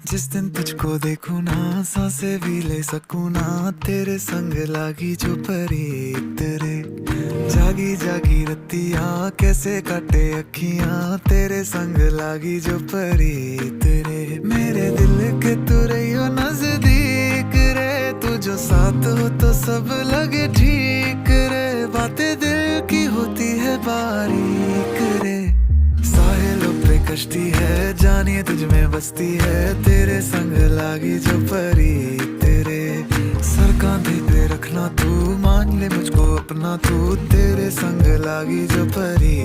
जिस दिन तुझको देखूं ना सांसें भी ले सकूं ना, तेरे संग लागी जो परी तेरे। जागी जागी रतियां कैसे काटे अखियां, तेरे संग लागी जो परी तेरे। मेरे दिल के तू रहियो नजदीक रे, तू जो साथ हो तो सब लगे ठीक रे। बातें दिल की होती है बारीक रे, साहिलों पे कश्ती है जानिए तुझ में बसती है, तेरे संग लागी जो परी तेरे। सर कांधे पे रखना तू, मान ले मुझको अपना तू, तेरे संग लागी जो परी